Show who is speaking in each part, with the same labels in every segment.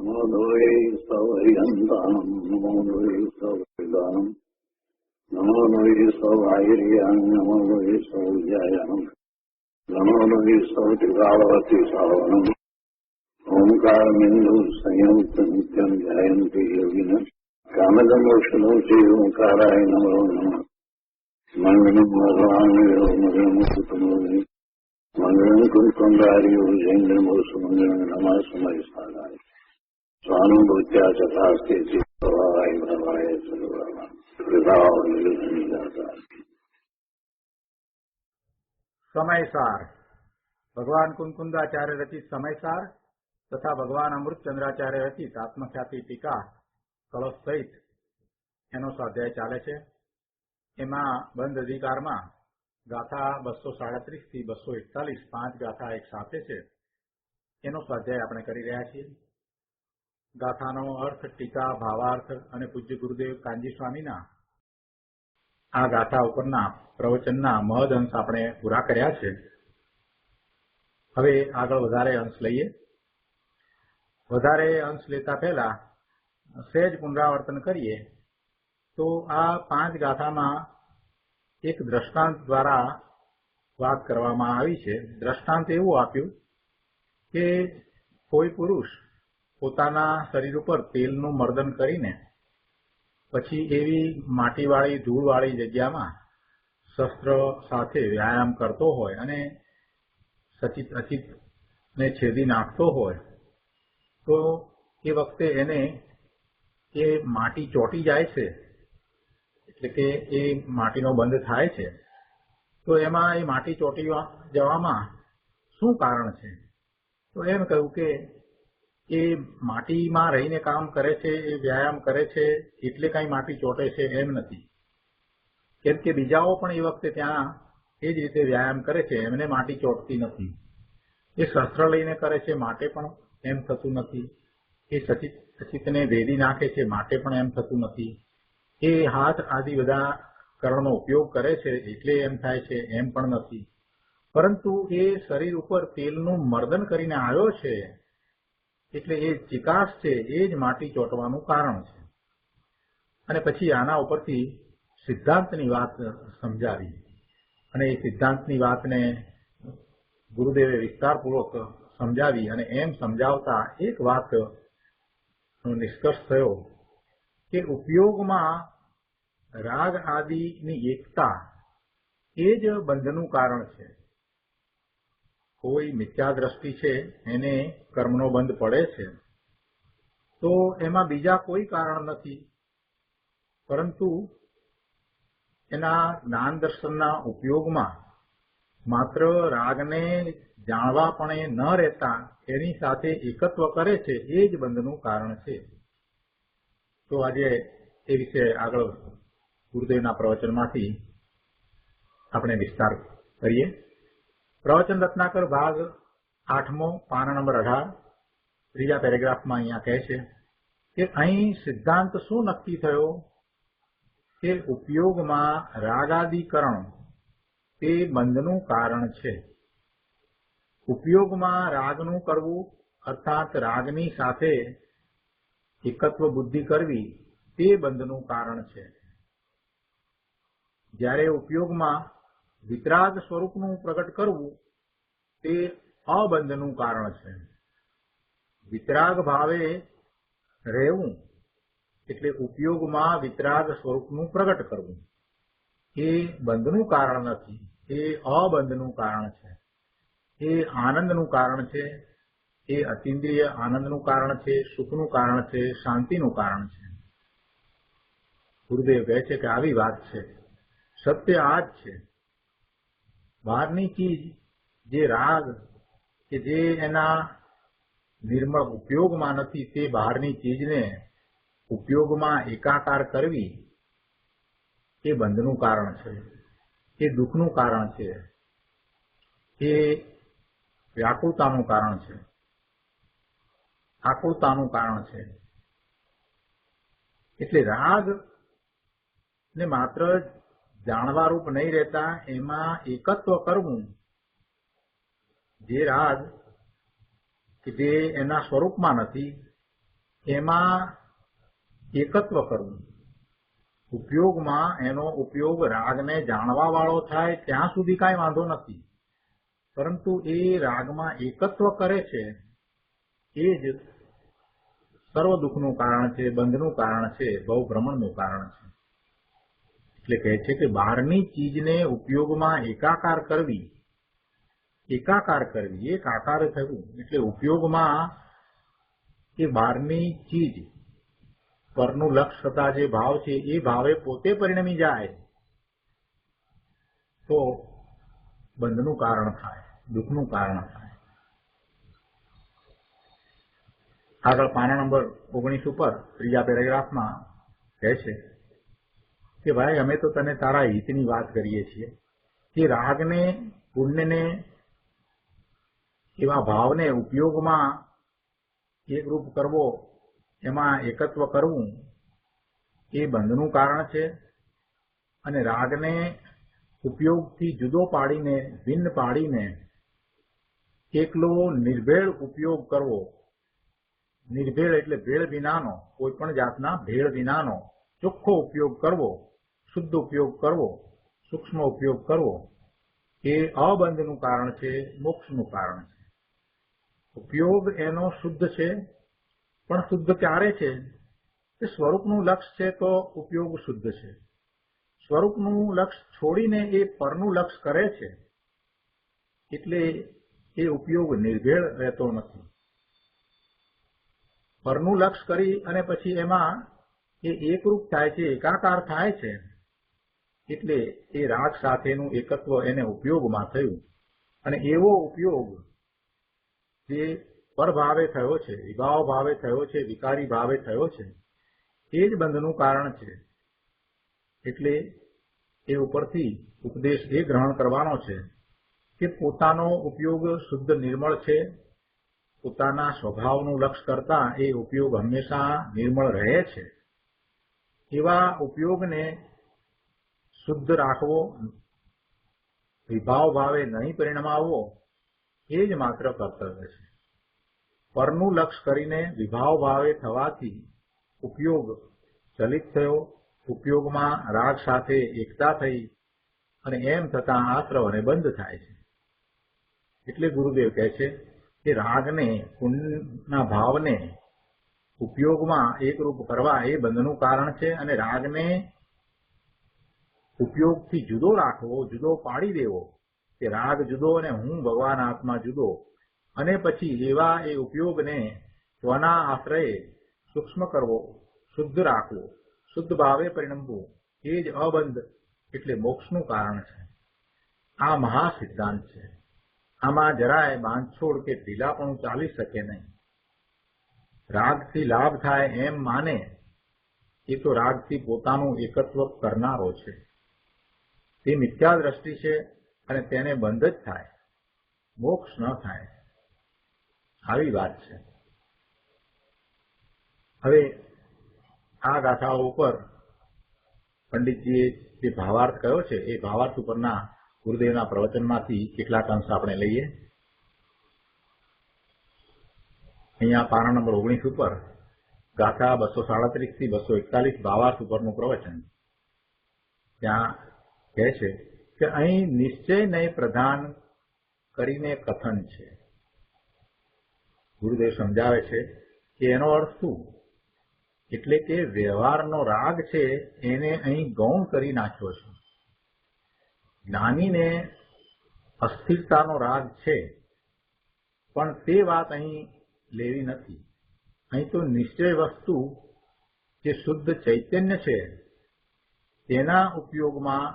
Speaker 1: નમો દ્વૈ સવૈયંતાનમ નમો દ્વૈ સવૈદાનમ નમો દ્વૈ સવાયર્યાન નમો દ્વૈ સૌજ્યાયનમ નમો દ્વૈ સૌત્રિકાળવતી સાવનમ ઓમકારમિંદુ સંયુક્ત નિત્યમ ધ્યાયંતિ યોગિન કામદમોક્ષનો છે ઓંકારાય નમો નમઃ મંગલમ ભગવાન મંગલમ કુટુંબોની મંગલમ કુંકુંડાર્યો જૈન્દ્રમોસુ મંગલમ નમઃ સમયસ્થાનાય સ્વાનુભૂત્યા ચથાસ્તે ચિત્તવાય ભવાય સર્વમાં કૃપાઓ નિર્જાતા.
Speaker 2: સમયસાર ભગવાન કુંકુંદાચાર્ય રચિત સમયસાર તથા ભગવાન અમૃતચંદ્રાચાર્ય રચિત આત્મખ્યાતિ ટીકા કળશ સહિત એનો સ્વાધ્યાય ચાલે છે. એમાં બંધ અધિકારમાં ગાથા 237 થી 241 5 ગાથા એક સાથે છે. એનો સ્વાધ્યાય આપણે કરી રહ્યા છીએ. ગાથાનો અર્થ, ટીકા, ભાવાર્થ અને પૂજ્ય ગુરુદેવ કાનજી સ્વામીના આ ગાથા ઉપરના પ્રવચનના મહદ અંશ આપણે પૂરા કર્યા છે. હવે આગળ વધારે અંશ લઈએ. વધારે અંશ લેતા પહેલા સહેજ પુનરાવર્તન કરીએ તો આ 5 ગાથામાં એક દ્રષ્ટાંત દ્વારા વાત કરવામાં આવી છે. દ્રષ્ટાંત એવું આપ્યું કે કોઈ પુરુષ પોતાના શરીર ઉપર તેલનું મર્દન કરીને પછી એવી માટીવાળી ધૂળવાળી જગ્યામાં શસ્ત્ર સાથે વ્યાયામ કરતો હોય અને સચિત અચિતને છેદી નાખતો હોય તો એ વખતે એને એ માટી ચોંટી જાય છે, એટલે કે એ માટીનો બંધ થાય છે. તો એમાં એ માટી ચોંટી જવામાં શું કારણ છે? તો એમ કહ્યું કે એ માટીમાં રહીને કામ કરે છે, એ વ્યાયામ કરે છે એટલે કઈ માટી ચોંટે છે એમ નથી. કેમ કે બીજાઓ પણ એ વખતે ત્યાં એ જ રીતે વ્યાયામ કરે છે, એમને માટી ચોંટતી નથી. એ શસ્ત્ર લઈને કરે છે માટે પણ એમ થતું નથી. એ સચિતને ભેદી નાખે છે માટે પણ એમ થતું નથી. એ હાથ આદિ બધા કરણનો ઉપયોગ કરે છે એટલે એમ થાય છે એમ પણ નથી. પરંતુ એ શરીર ઉપર તેલનું મર્દન કરીને આવ્યો છે એટલે એ ચિકાસ છે એ જ માટી ચોંટવાનું કારણ છે. અને પછી આના ઉપરથી સિદ્ધાંતની વાત સમજાવી અને એ સિદ્ધાંતની વાતને ગુરુદેવે વિસ્તારપૂર્વક સમજાવી અને એમ સમજાવતા એક વાતનો નિષ્કર્ષ થયો કે ઉપયોગમાં રાગ આદિની એકતા એ જ બંધનું કારણ છે. કોઈ મિથ્યા દ્રષ્ટિ છે એને કર્મનો બંધ પડે છે તો એમાં બીજા કોઈ કારણ નથી, પરંતુ એના જ્ઞાન દર્શનના ઉપયોગમાં માત્ર રાગને જાણવા પણ ન રહેતા એની સાથે એકત્વ કરે છે એ જ બંધનું કારણ છે. તો આજે એ વિશે આગળ ગુરુદેવના પ્રવચનમાંથી આપણે વિસ્તાર કરીએ. પ્રવચન રત્નાકર ભાગ 8મો, પાના નંબર 18, ત્રીજા પેરેગ્રાફમાં અહીંયા કહે છે કે અહીં સિદ્ધાંત શું નક્કી થયો કે ઉપયોગમાં રાગાદિકરણ તે બંધનું કારણ છે. ઉપયોગમાં રાગનું કરવું અર્થાત રાગની સાથે એકત્વ બુદ્ધિ કરવી તે બંધનું કારણ છે. જ્યારે ઉપયોગમાં વિતરાગ સ્વરૂપનું પ્રગટ કરવું તે અબંધનું કારણ છે. વિતરાગ ભાવે રહેવું એટલે ઉપયોગમાં વિતરાગ સ્વરૂપનું પ્રગટ કરવું એ બંધનું કારણ નથી, એ અબંધનું કારણ છે. એ આનંદનું કારણ છે, એ અતિન્દ્રિય આનંદનું કારણ છે, સુખનું કારણ છે, શાંતિનું કારણ છે. ગુરુદેવ કહે છે કે આવી વાત છે, સત્ય આ જ છે. બહારની ચીજ જે રાગ કે જે એના નિર્મળ ઉપયોગમાં નથી તે બહારની ચીજને ઉપયોગમાં એકાકાર કરવી એ બંધનું કારણ છે, એ દુઃખનું કારણ છે, એ વ્યાકુળતાનું કારણ છે, આકુળતાનું કારણ છે. એટલે રાગ ને માત્ર જાણવા રૂપ નહીં રહેતા એમાં એકત્વ કરવું, જે રાગ કે જે એના સ્વરૂપમાં નથી એમાં એકત્વ કરવું. ઉપયોગમાં એનો ઉપયોગ રાગને જાણવા વાળો થાય ત્યાં સુધી કાંઈ વાંધો નથી, પરંતુ એ રાગમાં એકત્વ કરે છે એ જ સર્વ દુઃખનું કારણ છે, બંધનું કારણ છે, ભવભ્રમણનું કારણ છે. એટલે કહે છે કે બહારની ચીજને ઉપયોગમાં એકાકાર કરવી, એક આકાર થવું એટલે ઉપયોગમાં એ બહારની ચીજ પરનું લક્ષ થતા જે ભાવ છે એ ભાવે પોતે પરિણમી જાય તો બંધનું કારણ થાય, દુઃખનું કારણ થાય. આગળ પાના નંબર 19 ઉપર ત્રીજા પેરેગ્રાફમાં કહે છે કે ભાઈ અમે તો તને તારા હિતની વાત કરીએ છીએ કે રાગને, પુણ્યને, એવા ભાવને ઉપયોગમાં એકરૂપ કરવો, એમાં એકત્વ કરવું એ બંધનું કારણ છે. અને રાગને ઉપયોગથી જુદો પાડીને, ભિન્ન પાડીને એકલો નિર્ભેળ ઉપયોગ કરવો, નિર્ભેળ એટલે ભેળ વિનાનો, કોઈ પણ જાતના ભેળ વિનાનો ચોખ્ખો ઉપયોગ કરવો, શુદ્ધ ઉપયોગ કરવો, સૂક્ષ્મ ઉપયોગ કરવો એ અબંધનું કારણ છે, મોક્ષનું કારણ છે. ઉપયોગ એનો શુદ્ધ છે, પણ શુદ્ધ ક્યારે છે? કે સ્વરૂપનું લક્ષ છે તો ઉપયોગ શુદ્ધ છે. સ્વરૂપનું લક્ષ છોડીને એ પરનું લક્ષ કરે છે એટલે એ ઉપયોગ નિર્ભેળ રહેતો નથી. પરનું લક્ષ કરી અને પછી એમાં એ એકરૂપ થાય છે, એકાકાર થાય છે એટલે એ રાગ સાથેનું એકત્વ એને ઉપયોગમાં થયું. અને એવો ઉપયોગ જે પરભાવે થયો છે, વિભાવ ભાવે થયો છે, વિકારી ભાવે થયો છે એ જ બંધનું કારણ છે. એટલે એ ઉપરથી ઉપદેશ એ ગ્રહણ કરવાનો છે કે પોતાનો ઉપયોગ શુદ્ધ નિર્મળ છે, પોતાના સ્વભાવનું લક્ષ કરતા એ ઉપયોગ હંમેશા નિર્મળ રહે છે. એવા ઉપયોગને શુદ્ધ રાખવો, વિભાવ ભાવે નહીં પરિણમાવવો એ જ માત્ર કર્તવ્ય છે. પરનું લક્ષ કરીને વિભાવ ભાવે થવાથી ઉપયોગ ચલિત થયો, ઉપયોગમાં રાગ સાથે એકતા થઈ અને એમ થતાં આશ્રવ અને બંધ થાય છે. એટલે ગુરુદેવ કહે છે કે રાગને, પુણ્યના ભાવને ઉપયોગમાં એકરૂપ કરવા એ બંધનું કારણ છે. અને રાગને ઉપયોગથી જુદો રાખવો, જુદો પાડી દેવો કે રાગ જુદો અને હું ભગવાન આત્મા જુદો, અને પછી એવા એ ઉપયોગને સ્વના આશ્રયે સૂક્ષ્મ કરવો, શુદ્ધ રાખવો, શુદ્ધ ભાવે પરિણમવું એ જ અબંધ એટલે મોક્ષનું કારણ છે. આ મહાસિદ્ધાંત છે. આમાં જરાય બાંધછોડ કે ઢીલાપણું ચાલી શકે નહીં. રાગથી લાભ થાય એમ માને એ તો રાગથી પોતાનું એકત્વ કરનારો છે. તે મિથ્યા દ્રષ્ટિ છે અને તેને બંધ જ થાય, મોક્ષ ન થાય. આવી વાત છે. હવે આ ગાથાઓ ઉપર પંડિતજીએ જે ભાવાર્થ કહ્યો છે એ ભાવાર્થ ઉપરના ગુરુદેવના પ્રવચનમાંથી કેટલાક અંશ આપણે લઈએ. અહીંયા પાના નંબર 19 ઉપર ગાથા 237 થી 241 ભાવાર્થ ઉપરનું પ્રવચન. ત્યાં કહે છે કે અહીં નિશ્ચયને પ્રધાન કરીને કથન છે. ગુરુદેવ સમજાવે છે કે એનો અર્થ શું? એટલે કે વ્યવહારનો રાગ છે એને અહીં ગૌણ કરી નાખ્યો છે. જ્ઞાનીને અસ્થિરતાનો રાગ છે પણ તે વાત અહીં લેવી નથી. અહીં તો નિશ્ચય વસ્તુ જે શુદ્ધ ચૈતન્ય છે તેના ઉપયોગમાં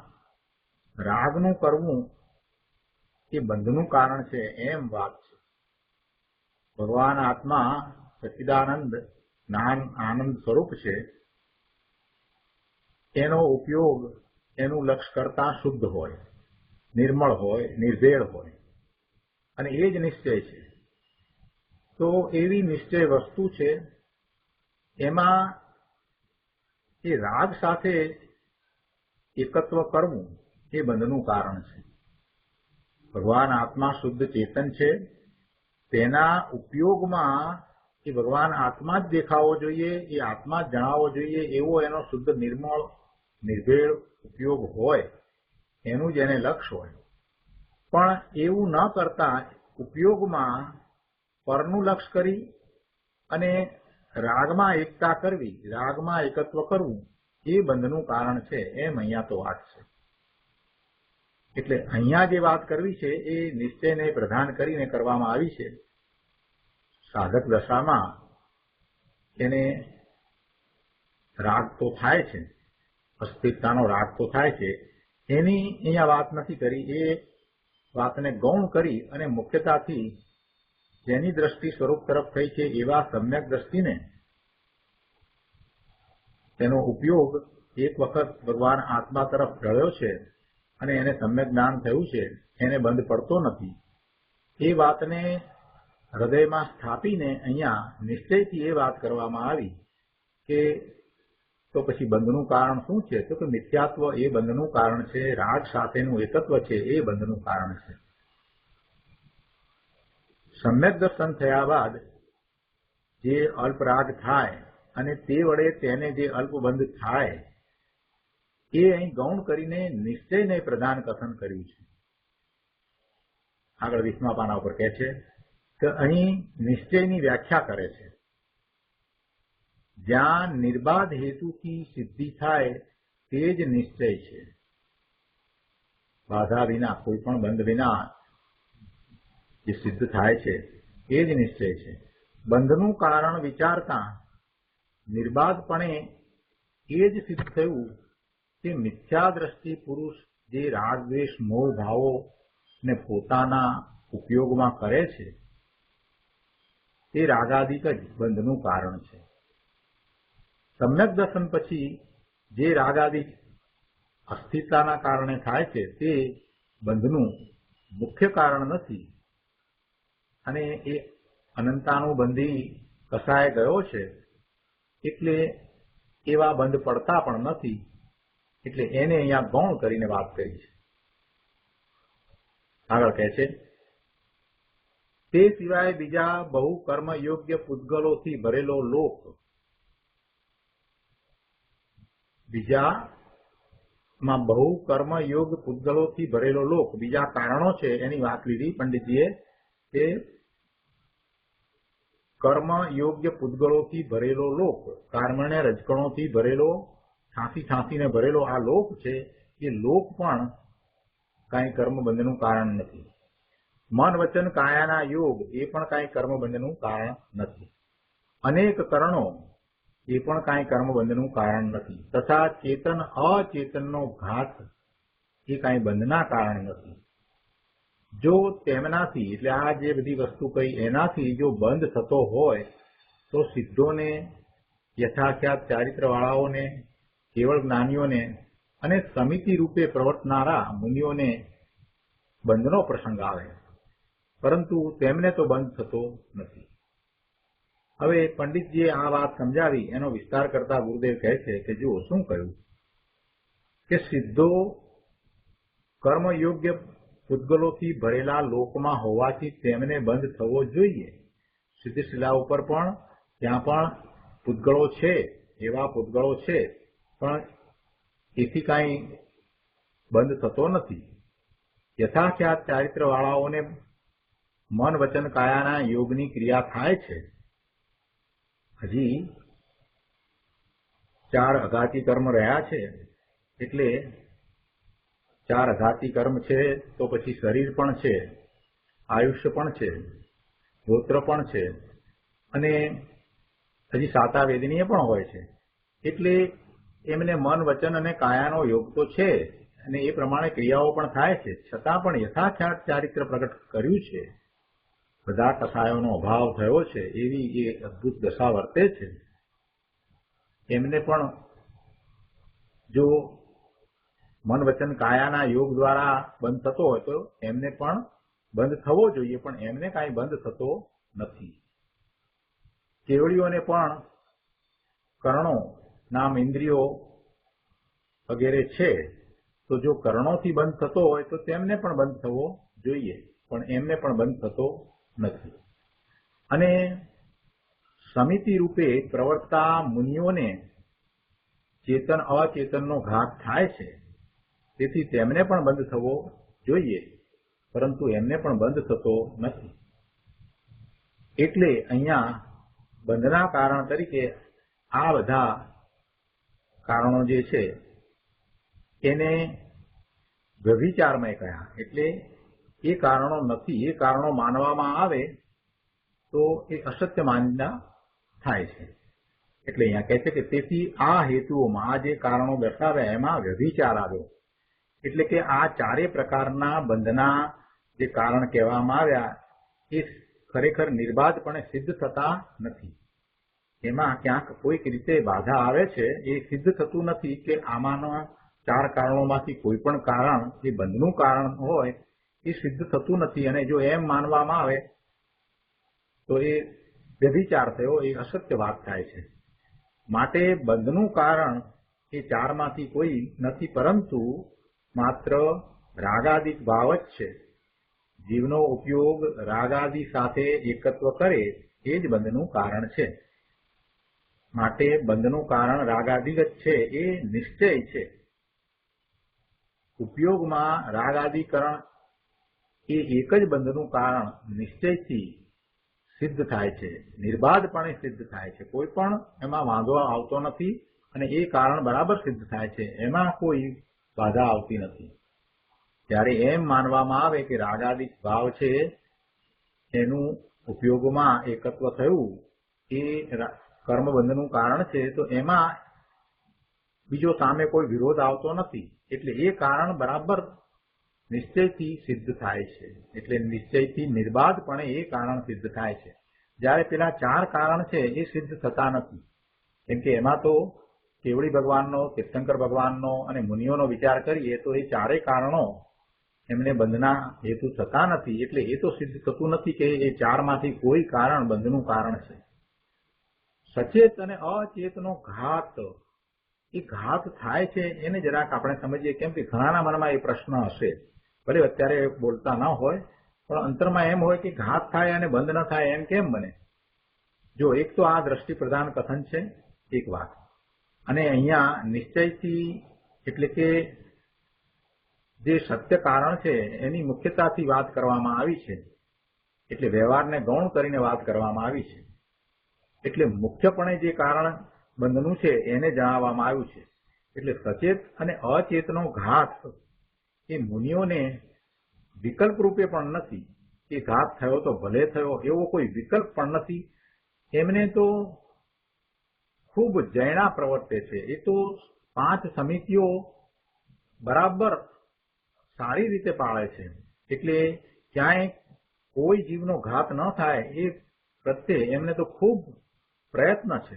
Speaker 2: રાગનું કરવું એ બંધનું કારણ છે એમ વાત છે. ભગવાન આત્મા સચ્ચિદાનંદ જ્ઞાન આનંદ સ્વરૂપ છે. એનો ઉપયોગ એનું લક્ષ્ય કરતા શુદ્ધ હોય, નિર્મળ હોય, નિર્ભેળ હોય અને એ જ નિશ્ચય છે. તો એવી નિશ્ચય વસ્તુ છે એમાં એ રાગ સાથે એકત્વ કરવું એ બંધનું કારણ છે. ભગવાન આત્મા શુદ્ધ ચેતન છે, તેના ઉપયોગમાં એ ભગવાન આત્મા જ દેખાવો જોઈએ, એ આત્મા જ જણાવવો જોઈએ, એવો એનો શુદ્ધ નિર્મળ નિર્ભેળ ઉપયોગ હોય, એનું જ એને લક્ષ્ય હોય. પણ એવું ન કરતા ઉપયોગમાં પરનું લક્ષ્ય કરી અને રાગમાં એકતા કરવી, રાગમાં એકત્વ કરવું, એ બંધનું કારણ છે. એમ અહીંયા તો વાત છે. એટલે અહીંયા જે વાત કરવી છે એ નિશ્ચયને પ્રધાન કરીને કરવામાં આવી છે. સાધક દશામાં એને રાગ તો થાય છે, અસ્થિરતાનો રાગ તો થાય છે, એની અહીંયા વાત નથી કરી. એ વાતને ગૌણ કરી અને મુખ્યતાથી જેની દ્રષ્ટિ સ્વરૂપ તરફ થઈ છે એવા સમ્યક દ્રષ્ટિને તેનો ઉપયોગ એક વખત ભગવાન આત્મા તરફ ઢળ્યો છે અને એને સમ્યક જ્ઞાન થયું છે, એને બંધ પડતો નથી. એ વાતને હૃદયમાં સ્થાપીને અહીંયા નિશ્ચયથી એ વાત કરવામાં આવી કે તો પછી બંધનું કારણ શું છે? તો કે મિથ્યાત્વ એ બંધનું કારણ છે, રાગ સાથેનું એકત્વ છે એ બંધનું કારણ છે. સમ્યક દર્શન થયા બાદ જે અલ્પ રાગ થાય અને તે વડે તેને જે અલ્પબંધ થાય એ અહીં ગૌણ કરીને નિશ્ચયને પ્રધાન કથન કર્યું છે. આગળ 20મા પાના ઉપર કહે છે કે અહીં નિશ્ચયની વ્યાખ્યા કરે છે. જ્યાં નિર્બાધ હેતુથી સિદ્ધિ થાય તે જ નિશ્ચય છે. બાધા વિના, કોઈ પણ બંધ વિના જે સિદ્ધ થાય છે એ જ નિશ્ચય છે. બંધનું કારણ વિચારતા નિર્બાધપણે એ જ સિદ્ધ થયું કે મિથ્યા દ્રષ્ટિ પુરુષ જે રાગ દ્વેષ મોહ ભાવો ને પોતાના ઉપયોગમાં કરે છે તે રાગાદિક જ બંધનું કારણ છે. સમ્યક દર્શન પછી જે રાગાદિક અસ્થિરતાના કારણે થાય છે તે બંધનું મુખ્ય કારણ નથી અને એ અનંતાનુબંધી કસાય ગયો છે એટલે એવા બંધ પડતા પણ નથી. એટલે એને અહીંયા ગૌણ કરીને વાત કરી છે. આગળ કહે છે તે સિવાય બીજા બહુ કર્મ યોગ્ય પૂતગલોથી ભરેલો લોક, બીજામાં બહુ કર્મ યોગ પૂતગલોથી ભરેલો લોક, બીજા કારણો છે એની વાત લીધી પંડિતજીએ કે કર્મ યોગ્ય પૂતગલોથી ભરેલો લોક, કર્મને રજકણોથી ભરેલો, ઠાંસીને ભરેલો આ લોક છે. એ લોક પણ કાંઈ કર્મબંધનું કારણ નથી. મન વચન કાયાના યોગ એ પણ કાંઈ કર્મબંધનું કારણ નથી. અનેક કરણો એ પણ કાંઈ કર્મબંધનું કારણ નથી. તથા ચેતન અચેતનનો ઘાત એ કાંઈ બંધના કારણ નથી. જો તેમનાથી, એટલે આ જે બધી વસ્તુ કઈ એનાથી જો બંધ થતો હોય તો સિદ્ધોને, યથાખ્યાત ચારિત્રવાળાઓને, કેવળ જ્ઞાનીઓને અને સમિતિ રૂપે પ્રવર્તનારા મુનિઓને બંધનો પ્રસંગ આવે, પરંતુ તેમને તો બંધ થતો નથી. હવે પંડિતજીએ આ વાત સમજાવી એનો વિસ્તાર કરતા ગુરુદેવ કહે છે કે જુઓ શું કહ્યું કે સિદ્ધો કર્મયોગ્ય પૂતગલોથી ભરેલા લોકમાં હોવાથી તેમને બંધ થવો જોઈએ. સિદ્ધશિલા ઉપર પણ ત્યાં પણ પૂતગળો છે, એવા પૂતગળો છે, પણ એથી કાંઈ બંધ થતો નથી. યથાખ્યાત ચારિત્રવાળાઓને મન વચન કાયાના યોગની ક્રિયા થાય છે. હજી 4 અઘાતી કર્મ રહ્યા છે, એટલે 4 અઘાતી કર્મ છે તો પછી શરીર પણ છે, આયુષ્ય પણ છે, ગોત્ર પણ છે અને હજી સાતા વેદનીય પણ હોય છે. એટલે એમને મન વચન અને કાયાનો યોગ તો છે અને એ પ્રમાણે ક્રિયાઓ પણ થાય છે. છતાં પણ યથાખ્યાત ચારિત્ર પ્રગટ કર્યું છે, બધા કસાયોનો અભાવ થયો છે એવી એ અદભુત દશા વર્તે છે. એમને પણ જો મન વચન કાયાના યોગ દ્વારા બંધ થતો હોય તો એમને પણ બંધ થવો જોઈએ, પણ એમને કાંઈ બંધ થતો નથી. કેવળીઓને પણ કર્ણો, નામ, ઇન્દ્રિયો વગેરે છે, તો જો કર્ણોથી બંધ થતો હોય તો તેમને પણ બંધ થવો જોઈએ, પણ એમને પણ બંધ થતો નથી. અને સમિતિ રૂપે પ્રવર્તતા મુનિઓને ચેતન અચેતનનો ઘાત થાય છે, તેથી તેમને પણ બંધ થવો જોઈએ, પરંતુ એમને પણ બંધ થતો નથી. એટલે અહીંયા બંધના કારણ તરીકે આ બધા કારણો જે છે એને વ્યભિચારમય કહ્યા. એટલે એ કારણો નથી, એ કારણો માનવામાં આવે તો એ અસત્ય માનના થાય છે. એટલે અહીંયા કહે છે કે તેથી આ હેતુઓમાં આ જે કારણો દર્શાવ્યા એમાં વ્યભિચાર આવ્યો. એટલે કે આ ચારે પ્રકારના બંધના જે કારણ કહેવામાં આવ્યા એ ખરેખર નિર્બાધપણે સિદ્ધ થતા નથી. એમાં ક્યાંક કોઈક રીતે બાધા આવે છે, એ સિદ્ધ થતું નથી કે આમાંના ચાર કારણોમાંથી કોઈ પણ કારણ જે બંધનું કારણ હોય એ સિદ્ધ થતું નથી. અને જો એમ માનવામાં આવે તો એ વ્યભિચાર થયો, એ અસત્ય વાત થાય છે. માટે બંધનું કારણ એ ચારમાંથી કોઈ નથી, પરંતુ માત્ર રાગાદિક ભાવ જ છે. જીવનો ઉપયોગ રાગાદિ સાથે એકત્વ કરે એ જ બંધનું કારણ છે. માટે બંધનું કારણ રાગાદિક જ છે એ નિશ્ચય છે. ઉપયોગમાં રાગાદિકરણ એ એક જ બંધનું કારણ નિશ્ચયથી સિદ્ધ થાય છે, નિર્બાધપણે સિદ્ધ થાય છે. કોઈ પણ એમાં વાંધો આવતો નથી અને એ કારણ બરાબર સિદ્ધ થાય છે, એમાં કોઈ બાધા આવતી નથી. ત્યારે એમ માનવામાં આવે કે રાગાદિક ભાવ છે એનું ઉપયોગમાં એકત્વ થયું એ કર્મબંધનું કારણ છે, તો એમાં બીજો સામે કોઈ વિરોધ આવતો નથી. એટલે એ કારણ બરાબર નિશ્ચયથી સિદ્ધ થાય છે. એટલે નિશ્ચયથી નિર્બાધપણે એ કારણ સિદ્ધ થાય છે. જ્યારે પેલા ચાર કારણ છે એ સિદ્ધ થતા નથી. કેમ કે એમાં તો કેવડી ભગવાનનો, તીર્થંકર ભગવાનનો અને મુનિઓનો વિચાર કરીએ તો એ ચારેય કારણો એમને બંધના હેતુ થતા નથી. એટલે એ તો સિદ્ધ થતું નથી કે એ ચારમાંથી કોઈ કારણ બંધનું કારણ છે. સચેત અને અચેતનો ઘાત, એ ઘાત થાય છે એને જરાક આપણે સમજીએ. કેમ કે ઘણાના મનમાં એ પ્રશ્ન હશે, ભલે અત્યારે બોલતા ન હોય પણ અંતરમાં એમ હોય કે ઘાત થાય અને બંધ ન થાય એમ કેમ બને? જો એક તો આ દ્રષ્ટિ પ્રધાન કથન છે એક વાત, અને અહીંયા નિશ્ચયથી એટલે કે જે સત્ય કારણ છે એની મુખ્યતાથી વાત કરવામાં આવી છે. એટલે વ્યવહારને ગૌણ કરીને વાત કરવામાં આવી છે. એટલે મુખ્યપણે જે કારણ બંધનું છે એને જણાવવામાં આવ્યું છે. એટલે સચેત અને અચેતનો ઘાત એ મુનિઓને વિકલ્પ રૂપે પણ નથી કે ઘાત થયો તો ભલે થયો, એવો કોઈ વિકલ્પ પણ નથી. એમને તો ખૂબ જૈણા પ્રવર્તે છે. એ તો 5 સમિતિઓ બરાબર સારી રીતે પાળે છે. એટલે ક્યાંય કોઈ જીવનો ઘાત ન થાય એ પ્રત્યે એમને તો ખૂબ પ્રયત્ન છે.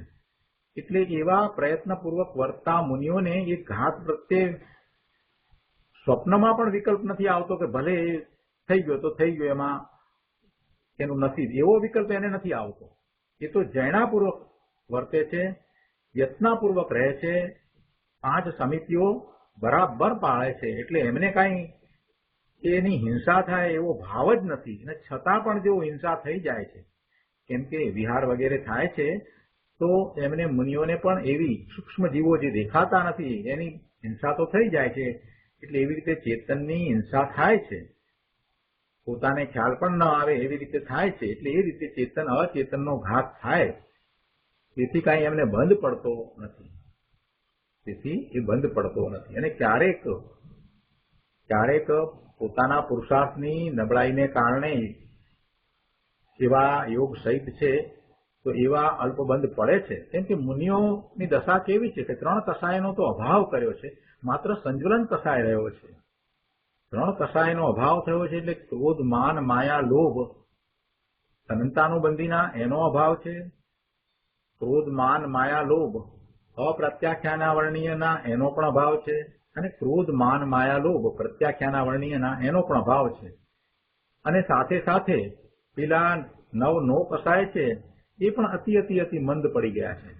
Speaker 2: એટલે એવા પ્રયત્નપૂર્વક વર્તતા મુનિઓને એ ઘાત પ્રત્યે સ્વપ્નમાં પણ વિકલ્પ નથી આવતો કે ભલે થઈ ગયો તો થઈ ગયો, એમાં એનું નથી, એવો વિકલ્પ એને નથી આવતો. એ તો જૈણાપૂર્વક વર્તે છે, યત્નાપૂર્વક રહે છે, 5 સમિતિઓ બરાબર પાળે છે. એટલે એમને કાંઈ એની હિંસા થાય એવો ભાવ જ નથી. અને છતાં પણ જો હિંસા થઈ જાય છે, કેમ કે વિહાર વગેરે થાય છે, તો એમને મુનિઓને પણ એવી સૂક્ષ્મ જીવો જે દેખાતા નથી એની હિંસા તો થઈ જાય છે. એટલે એવી રીતે ચેતનની હિંસા થાય છે, પોતાને ખ્યાલ પણ ન આવે એવી રીતે થાય છે. એટલે એ રીતે ચેતન અચેતનનો ઘાત થાય, તેથી કાંઈ એમને બંધ પડતો નથી. તેથી એ બંધ પડતો નથી. અને ક્યારેક પોતાના પુરુષાર્થની નબળાઈને કારણે એવા યોગ સહિત છે તો એવા અલ્પબંધ પડે છે. કેમ કે મુનિઓની દશા કેવી છે કે 3 કસાયનો તો અભાવ કર્યો છે, માત્ર સંજ્વલન કસાય રહ્યો છે. 3 કસાયનો અભાવ થયો છે. એટલે ક્રોધ, માન, માયા, લોભ, અનંતાનુબંધીના એનો અભાવ છે. ક્રોધ, માન, માયા, લોભ અપ્રત્યાખ્યાનાવર્ણનીયના એનો પણ અભાવ છે. અને ક્રોધ, માન, માયા, લોભ પ્રત્યાખ્યાનાવર્ણનીયના એનો પણ અભાવ છે. અને સાથે સાથે પેલા 9 કસાય છે એ પણ અતિ મંદ પડી ગયા છે.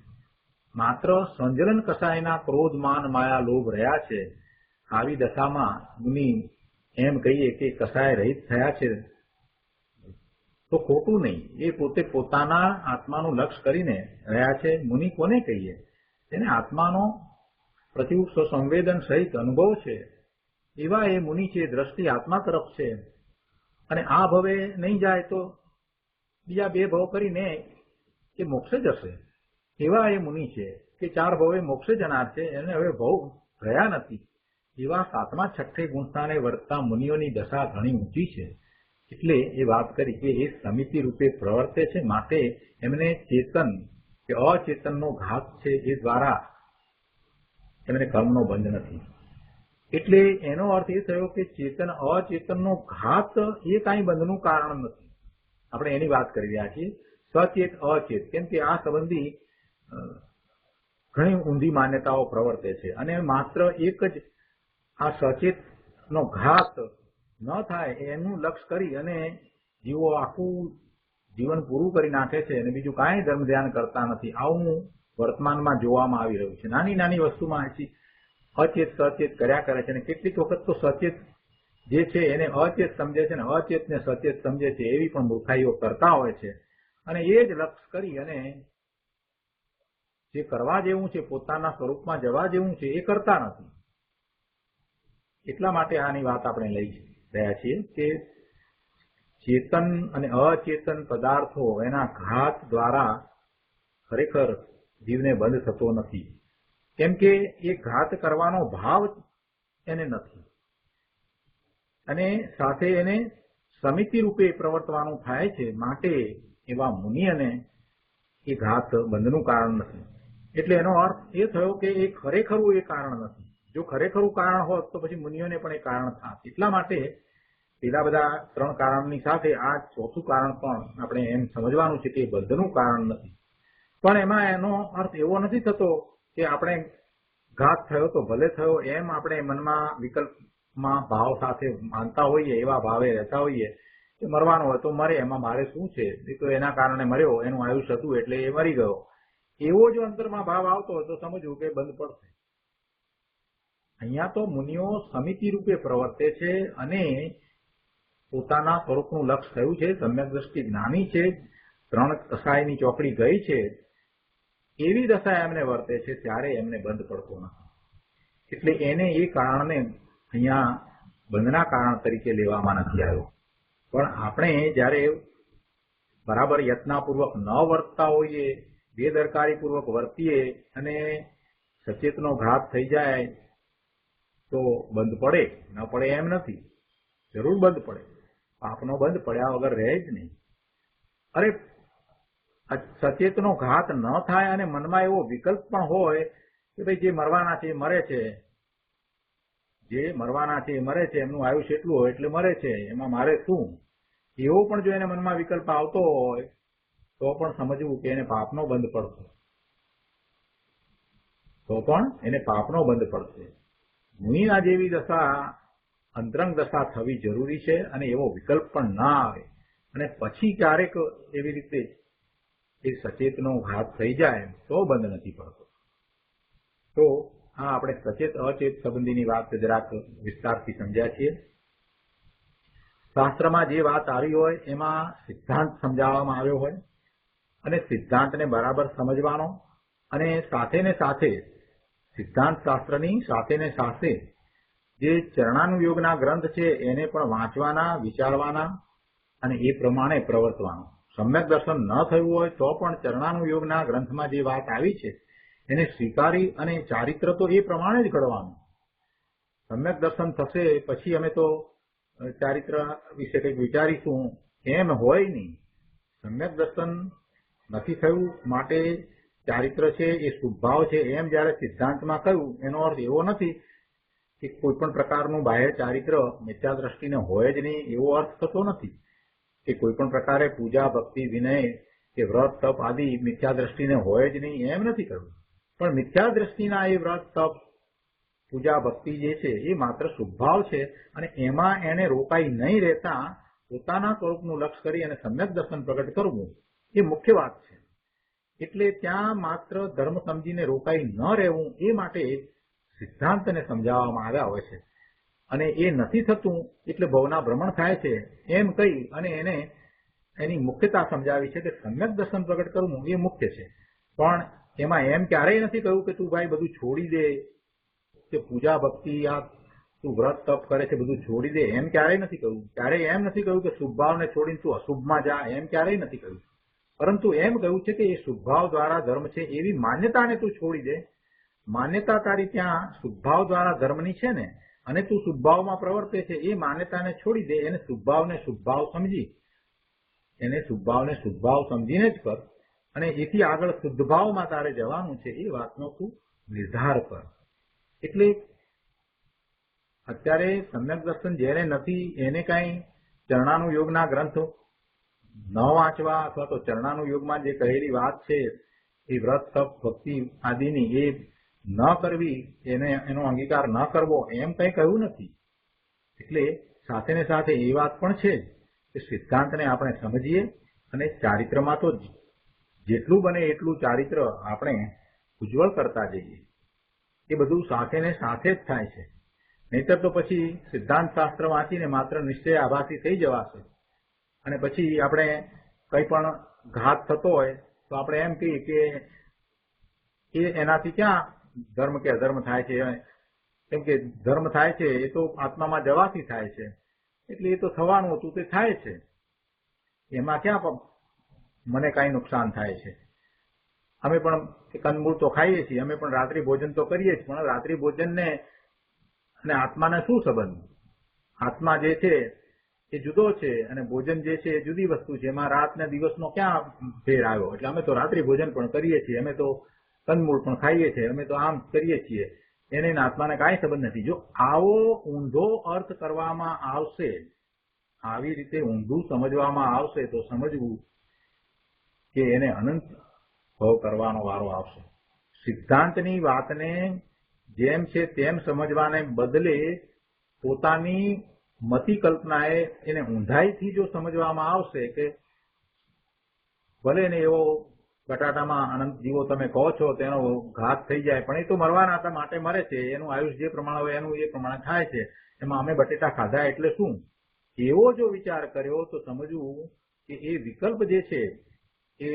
Speaker 2: માત્ર સંજલન કસાયના ક્રોધ, માન, માયા, લોભ રહ્યા છે. આવી દશામાં મુનિ એમ કહીએ કે કસાય રહિત થયા છે તો ખોટું નહીં. એ પોતે પોતાના આત્માનું લક્ષ્ય કરીને રહ્યા છે. મુનિ કોને કહીએ? તેને આત્માનો પ્રતિવૃક્ષ સંવેદન સહિત અનુભવ છે એવા એ મુનિ છે. દ્રષ્ટિ આત્મા તરફ છે અને આ ભવે નહીં જાય તો બીજા 2 ભવ કરીને એ મોક્ષે જશે એવા એ મુનિ છે કે 4 ભવે મોક્ષે જનાર છે. એને હવે ભવ રહ્યા નથી એવા 7મા 6ઠે ગુણસ્થાને વર્તતા મુનિઓની દશા ઘણી ઊંચી છે. એટલે એ વાત કરી કે એ સમિતિ રૂપે પ્રવર્તે છે, માટે એમને ચેતન કે અચેતનનો ઘાત છે એ દ્વારા એમને કર્મનો બંધ નથી. એટલે એનો અર્થ એ થયો કે ચેતન અચેતનનો ઘાત એ કાંઈ બંધનું કારણ નથી. આપણે એની વાત કરી રહ્યા છીએ. સચેત અચેત, કેમ કે આ સંબંધી ઘણી ઊંધી માન્યતાઓ પ્રવર્તે છે અને માત્ર એક જ આ સચેતનો ઘાત ન થાય એનું લક્ષ્ય કરી અને જીવો આખું જીવન પૂરું કરી નાખે છે અને બીજું કાંઈ ધર્મ ધ્યાન કરતા નથી. આવું વર્તમાનમાં જોવામાં આવી રહ્યું છે. નાની નાની વસ્તુમાં અચેત સચેત કર્યા કરે છે અને કેટલીક વખત તો સચેત જે છે એને અચેત સમજે છે અને અચેતને સચેત સમજે છે એવી પણ મૂર્ખાઈઓ કરતા હોય છે. અને એ જ લક્ષ્ય કરી અને જે કરવા જેવું છે, પોતાના સ્વરૂપમાં જવા જેવું છે એ કરતા નથી. એટલા માટે આની વાત આપણે લઈ રહ્યા છીએ કે ચેતન અને અચેતન પદાર્થો એના ઘાત દ્વારા ખરેખર જીવને બંધ થતો નથી. કેમ કે એ ઘાત કરવાનો ભાવ એને નથી અને સાથે એને સમિતિ રૂપે પ્રવર્તવાનું થાય છે. માટે એવા મુનિ અને એ ઘાત બંધનું કારણ નથી. એટલે એનો અર્થ એ થયો કે એ ખરેખરું એ કારણ નથી. જો ખરેખરું કારણ હોત તો પછી મુનિઓને પણ એ કારણ થાત. એટલા માટે પેલા બધા 3 કારણની સાથે આ 4થું કારણ પણ આપણે એમ સમજવાનું છે કે બંધનું કારણ નથી. પણ એમાં એનો અર્થ એવો નથી થતો કે આપણે ઘાત થયો તો ભલે થયો એમ આપણે મનમાં વિકલ્પમાં ભાવ સાથે માનતા હોઈએ, એવા ભાવે રહેતા હોઈએ કે મરવાનો હોય તો મરે, એમાં મારે શું છે, એ તો એના કારણે મર્યો, એનું આયુષ્ય હતું એટલે એ મરી ગયો. એવો જો અંતરમાં ભાવ આવતો હોય તો સમજવું કે બંધ પડશે. અહીંયા તો મુનિઓ સમિતિ રૂપે પ્રવર્તે છે અને પોતાના સ્વરૂપનું લક્ષ્ય થયું છે, સમ્યક દ્રષ્ટિ જ્ઞાની છે, 3 દશાની ચોકડી ગઈ છે, એવી દશા એમને વર્તે છે ત્યારે એમને બંધ પડતો નથી. એટલે એને એ કારણને અહીંયા બંધના કારણ તરીકે લેવામાં નથી આવ્યો. પણ આપણે જ્યારે બરાબર યત્નપૂર્વક ન વર્તતા હોઈએ, બેદરકારીપૂર્વક વર્તીએ અને સચેતનો ઘાત થઈ જાય તો બંધ પડે, ન પડે એમ નથી, જરૂર બંધ પડે. પાપનો બંધ પડ્યા વગર રહે જ નહીં. અરે સચેતનો ઘાત ન થાય અને મનમાં એવો વિકલ્પ પણ હોય કે ભાઈ જે મરવાના છે એ મરે છે, જે મરવાના છે એ મરે છે, એમનું આયુષ્ય એટલું હોય એટલે મરે છે, એમાં મારે શું, એવો પણ જો એને મનમાં વિકલ્પ આવતો હોય તો પણ સમજવું કે એને પાપનો બંધ પડશે, તો પણ એને પાપનો બંધ પડશે. મુનિના જેવી દશા અંતરંગ દશા થવી જરૂરી છે અને એવો વિકલ્પ પણ ના આવે અને પછી ક્યારેક એવી રીતે એ સચેતનો ઘાત થઈ જાય તો બંધ નથી પડતો. તો આ આપણે સચેત અચેત સંબંધીની વાત જરાક વિસ્તારથી સમજ્યા છીએ. શાસ્ત્રમાં જે વાત આવી હોય એમાં સિદ્ધાંત સમજાવવામાં આવ્યો હોય અને સિદ્ધાંતને બરાબર સમજવાનો અને સાથે ને સાથે સિદ્ધાંત શાસ્ત્રની સાથે ને સાથે જે ચરણાનુયોગના ગ્રંથ છે એને પણ વાંચવાના, વિચારવાના અને એ પ્રમાણે પ્રવર્તવાનું. સમ્યક દર્શન ન થયું હોય તો પણ ચરણાનુયોગના ગ્રંથમાં જે વાત આવી છે એને સ્વીકારી અને ચારિત્ર તો એ પ્રમાણે જ ઘડવાનું. સમ્યક દર્શન થશે પછી અમે તો ચારિત્ર વિશે કંઈક વિચારીશું એમ હોય નહીં. સમ્યક દર્શન નથી થયું માટે ચારિત્ર છે એ શુભભાવ છે એમ જયારે સિદ્ધાંતમાં કહ્યું એનો અર્થ એવો નથી કે કોઈ પણ પ્રકારનું બાહ્ય ચારિત્ર મિથ્યા દ્રષ્ટિને હોય જ નહીં, એવો અર્થ થતો નથી. કે કોઈ પણ પ્રકારે પૂજા, ભક્તિ, વિનય કે વ્રત, તપ આદિ મિથ્યા દ્રષ્ટિને હોય જ નહીં એમ નથી કહ્યું. પણ મિથ્યા દ્રષ્ટિના એ વ્રત, તપ, પૂજા, ભક્તિ જે છે એ માત્ર શુભભાવ છે અને એમાં એને રોકાઈ નહીં રહેતા પોતાના સ્વરૂપનું લક્ષ્ય કરી અને સમ્યક દર્શન પ્રગટ કરવું એ મુખ્ય વાત છે. એટલે ત્યાં માત્ર ધર્મ સમજીને રોકાઈ ન રહેવું એ માટે સિદ્ધાંતને સમજાવવામાં આવ્યા હોય છે અને એ નથી થતું એટલે ભવના ભ્રમણ થાય છે એમ કહી અને એને એની મુખ્યતા સમજાવી છે કે સમ્યક દર્શન પ્રગટ કરવું એ મુખ્ય છે, પણ એમાં એમ ક્યારેય નથી કહ્યું કે તું ભાઈ બધું છોડી દે, કે પૂજા ભક્તિ આ તું વ્રત તપ કરે છે બધું છોડી દે, એમ ક્યારેય નથી કહ્યું. ક્યારેય એમ નથી કહ્યું કે શુભ ભાવને છોડીને તું અશુભમાં જા, એમ ક્યારેય નથી કહ્યું. પરંતુ એમ કહ્યું છે કે એ શુભ ભાવ દ્વારા ધર્મ છે એવી માન્યતાને તું છોડી દે. માન્યતા તારી ત્યાં શુભ ભાવ દ્વારા ધર્મની છે ને, અને તું શુભ ભાવમાં પ્રવર્તે છે, એ માન્યતાને છોડી દે. એને શુભ ભાવને શુભ ભાવ સમજી, એને શુભ ભાવને શુભ ભાવ સમજીને જ કર, અને એથી આગળ શુદ્ધ ભાવમાં તારે જવાનું છે એ વાતનો તું નિર્ધાર કર. એટલે અત્યારે સમ્યક દર્શન જેને નથી એને કઈ ચરણાનું યોગના ગ્રંથો ન વાંચવા, અથવા તો ચરણાનું યોગમાં જે કહેલી વાત છે એ વ્રત તપ ભક્તિ આદિની એ ન કરવી, એનો અંગીકાર ન કરવો, એમ કઈ કહ્યું નથી. એટલે સાથે ને સાથે એ વાત પણ છે કે સિદ્ધાંતને આપણે સમજીએ અને ચારિત્રમાં તો જેટલું બને એટલું ચારિત્ર આપણે ઉજ્જવળ કરતા જઈએ. એ બધું સાથે ને સાથે જ થાય છે. નહીતર તો પછી સિદ્ધાંત શાસ્ત્ર વાંચીને માત્ર નિશ્ચય આભાસી થઈ જવાશે, અને પછી આપણે કંઈ પણ ઘાત થતો હોય તો આપણે એમ કહીએ કે એનાથી ક્યાં ધર્મ કે અધર્મ થાય છે, કેમ કે ધર્મ થાય છે એ તો આત્મામાં જવાથી થાય છે, એટલે એ તો થવાનું હતું તે થાય છે, એમાં ક્યાં મને કાંઈ નુકસાન થાય છે. અમે પણ કંદમૂળ તો ખાઈએ છીએ, અમે પણ રાત્રિ ભોજન તો કરીએ છીએ, પણ રાત્રિ ભોજનને અને આત્માને શું સંબંધ? આત્મા જે છે એ જુદો છે અને ભોજન જે છે એ જુદી વસ્તુ છે. એમાં રાત ને દિવસનો ક્યાં ફેર આવ્યો? એટલે અમે તો રાત્રિ ભોજન પણ કરીએ છીએ, અમે તો કંદમૂળ પણ ખાઈએ છીએ, અમે તો આમ કરીએ છીએ, એને આત્માને કાંઈ સંબંધ નથી. જો આવો ઊંધો અર્થ કરવામાં આવશે, આવી રીતે ઊંધું સમજવામાં આવશે, તો સમજવું કે એને અનંત ભવ કરવાનો વારો આવશે. સિદ્ધાંતની વાતને જેમ છે તેમ સમજવાને બદલે પોતાની મતિ કલ્પનાએ એને ઊંધાઈથી જો સમજવામાં આવશે કે ભલે ને એવો બટાટામાં અનંત જીવો તમે કહો છો તેનો ઘાત થઈ જાય, પણ એ તો મરવાના માટે મરે છે, એનું આયુષ જે પ્રમાણે હોય એનું એ પ્રમાણે થાય છે, એમાં અમે બટેટા ખાધા એટલે શું? એવો જો વિચાર કર્યો તો સમજવું કે એ વિકલ્પ જે છે એ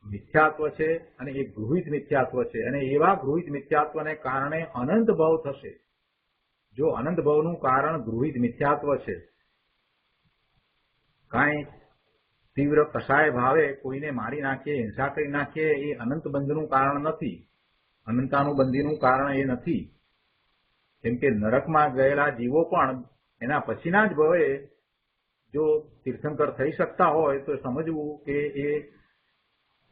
Speaker 2: મિથ્યાત્વ છે, અને એ ગૃહિત મિથ્યાત્વ છે, અને એવા ગૃહિત મિથ્યાત્વને કારણે અનંત ભવ થશે. જો અનંત ભવનું કારણ ગૃહિત મિથ્યાત્વ છે, કાંઈ તીવ્ર કસાય ભાવે કોઈને મારી નાખીએ, હિંસા કરી નાખીએ, એ અનંત બંધનું કારણ નથી, અનંતાનુબંધીનું કારણ એ નથી. કેમ કે નરકમાં ગયેલા જીવો પણ એના પછીના જ ભવે જો તીર્થંકર થઈ શકતા હોય તો સમજવું કે એ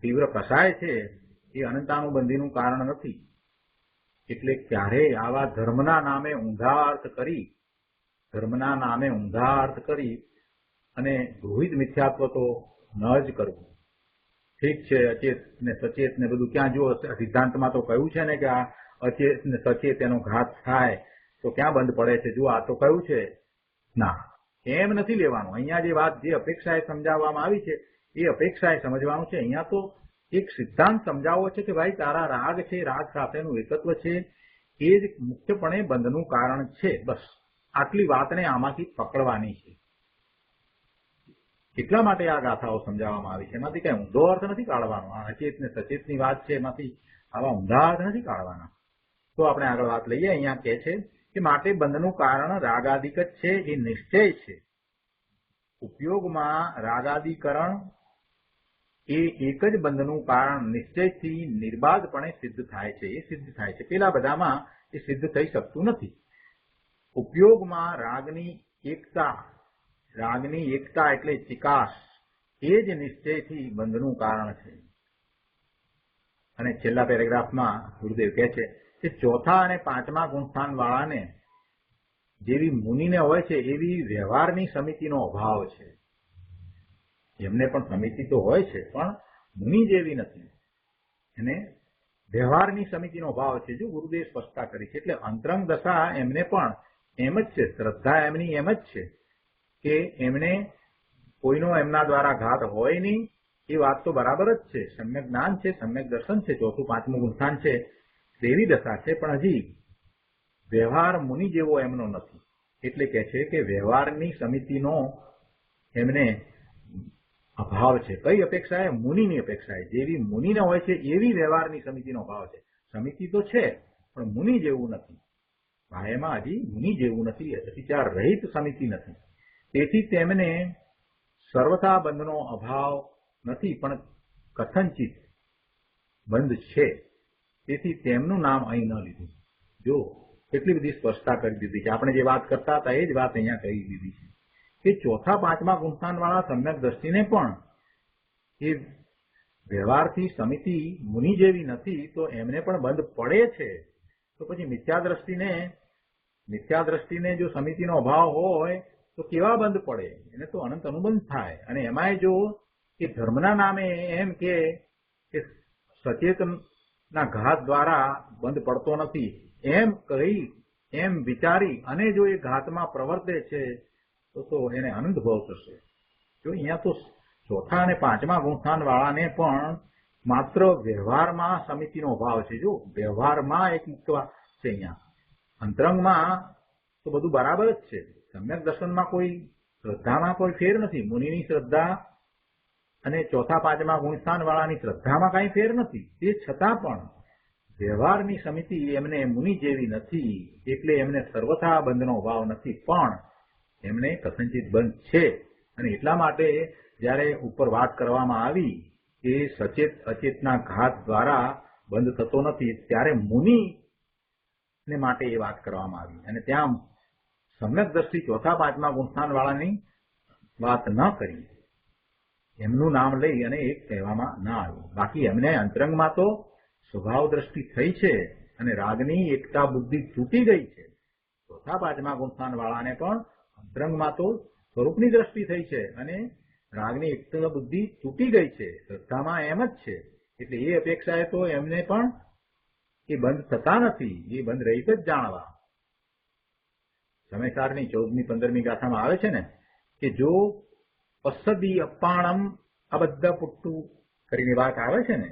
Speaker 2: તીવ્ર કસાય છે એ અનંતાનુબંધીનું કારણ નથી. એટલે ક્યારેય આવા ધર્મના નામે ઊંધા અર્થ કરી અને ગૃહિત મિથ્યાત્વ તો ન જ કરવું. ઠીક છે, અચેત ને સચેત ને બધું ક્યાં જો સિદ્ધાંતમાં તો કહ્યું છે ને કે આ અચેત ને સચેત એનો ઘાત થાય તો ક્યાં બંધ પડે છે? જો આ તો કહ્યું છે. ના, એમ નથી લેવાનું. અહીંયા જે વાત જે અપેક્ષાએ સમજાવવામાં આવી છે એ અપેક્ષાએ સમજવાનું છે. અહીંયા તો એક સિદ્ધાંત સમજાવવો છે કે ભાઈ તારા રાગ છે, રાગ સાથેનું એકત્વ છે, એ જ મુખ્યપણે બંધનું કારણ છે. બસ આટલી વાતને આમાંથી પકડવાની છે. એટલા માટે આ ગાથાઓ સમજાવવામાં આવી છે. એમાંથી કઈ ઊંધો અર્થ નથી કાઢવાનો. આ અચેત ને સચેતની વાત છે, એમાંથી આવા ઊંધા અર્થ નથી કાઢવાના. તો આપણે આગળ વાત લઈએ. અહીંયા કહે છે કે માટે બંધનું કારણ રાગાદિક જ છે, એ નિશ્ચય છે. ઉપયોગમાં રાગાદિકરણ એ એક જ બંધનું કારણ નિશ્ચયથી નિર્બાધપણે સિદ્ધ થાય છે. એ સિદ્ધ થાય છે. પેલા બધામાં એ સિદ્ધ થઈ શકતું નથી. ઉપયોગમાં રાગની એકતા એટલે ચિકાસ, એ જ નિશ્ચયથી બંધનું કારણ છે. અને છેલ્લા પેરેગ્રાફમાં ગુરુદેવ કહે છે કે ચોથા અને પાંચમા ગુણસ્થાન વાળાને જેવી મુનિને હોય છે એવી વ્યવહારની સમિતિનો અભાવ છે. એમને પણ સમિતિ તો હોય છે, પણ મુનિ જેવી નથી. એને વ્યવહારની સમિતિનો અભાવ છે. જો ગુરુદેવ સ્પષ્ટતા કરી છે. એટલે અંતરંગ દશા એમને પણ એમ જ છે, શ્રદ્ધા એમની એમ જ છે કે એમને કોઈનો એમના દ્વારા ઘાત હોય નહીં. એ વાત તો બરાબર જ છે. સમ્યક જ્ઞાન છે, સમ્યક દર્શન છે, ચોથું પાંચમું ગુણસ્થાન છે, તેવી દશા છે, પણ હજી વ્યવહાર મુનિ જેવો એમનો નથી. એટલે કહે છે કે વ્યવહારની સમિતિનો એમને અભાવ છે. કઈ અપેક્ષાએ? મુનિની અપેક્ષાએ. જેવી મુનિને હોય છે એવી વ્યવહારની સમિતિનો અભાવ છે. સમિતિ તો છે પણ મુનિ જેવું નથી. બાહ્યમાં હજી મુનિ જેવું નથી, અતિચાર રહિત સમિતિ નથી. તેથી તેમને સર્વથા બંધનો અભાવ નથી, પણ કથનચિત બંધ છે. તેથી તેમનું નામ અહીં ન લીધું. જો કેટલી બધી સ્પષ્ટતા કરી દીધી છે. આપણે જે વાત કરતા હતા એ જ વાત અહીંયા કહી દીધી છે કે ચોથા પાંચમા ગુણસ્થાનવાળા સમ્યક દ્રષ્ટિને પણ એ વ્યવહારથી સમિતિ મુનિ જેવી નથી તો એમને પણ બંધ પડે છે. તો પછી મિથ્યા દ્રષ્ટિને જો સમિતિનો અભાવ હોય તો કેવા બંધ પડે? એને તો અનંત અનુબંધ થાય. અને એમાંય જો એ ધર્મના નામે એમ કે સચેતનના ઘાત દ્વારા બંધ પડતો નથી એમ કહી એમ વિચારી અને જો એ ઘાતમાં પ્રવર્તે છે તો એને અનંત ભાવ થશે. જો અહીંયા તો ચોથા અને પાંચમા ગુણસ્થાન વાળાને પણ માત્ર વ્યવહારમાં સમિતિનો અભાવ છે. જો વ્યવહારમાં એક મુક્ત વાત છે. અહીંયા અંતરંગમાં તો બધું બરાબર જ છે. સમ્યક દર્શનમાં કોઈ શ્રદ્ધામાં કોઈ ફેર નથી. મુનિની શ્રદ્ધા અને ચોથા પાંચમા ગુણસ્થાન વાળાની શ્રદ્ધામાં કઈ ફેર નથી. તે છતાં પણ વ્યવહારની સમિતિ એમને મુનિ જેવી નથી એટલે એમને સર્વથા બંધનો અભાવ નથી, પણ એમને કથનચિત બંધ છે. અને એટલા માટે જયારે ઉપર વાત કરવામાં આવી કે સચેત અચેતના ઘાત દ્વારા બંધ થતો નથી ત્યારે મુનિને માટે એ વાત કરવામાં આવી. અને ત્યાં સમ્યક દ્રષ્ટિ ચોથા પાંચમા ગુણસ્થાન વાળાની વાત ન કરી, એમનું નામ લઈ અને એક કહેવામાં ના આવ્યું. બાકી એમને અંતરંગમાં તો સ્વભાવ દ્રષ્ટિ થઈ છે અને રાગની એકતા બુદ્ધિ તૂટી ગઈ છે. ચોથા પાંચમા ગુણસ્થાન વાળાને પણ અંતરંગમાં તો સ્વરૂપની દ્રષ્ટિ થઈ છે અને રાગની એકતા બુદ્ધિ તૂટી ગઈ છે. શ્રદ્ધામાં એમ જ છે. એટલે એ અપેક્ષાએ તો એમને પણ એ બંધ થતા નથી. એ બંધ રહિત જ જાણવા. સમયસારની 14મી 15મી ગાથામાં આવે છે ને કે જો પસદી અપાણમ અબદ્ધ પુટ્ટુ કરીને વાત આવે છે ને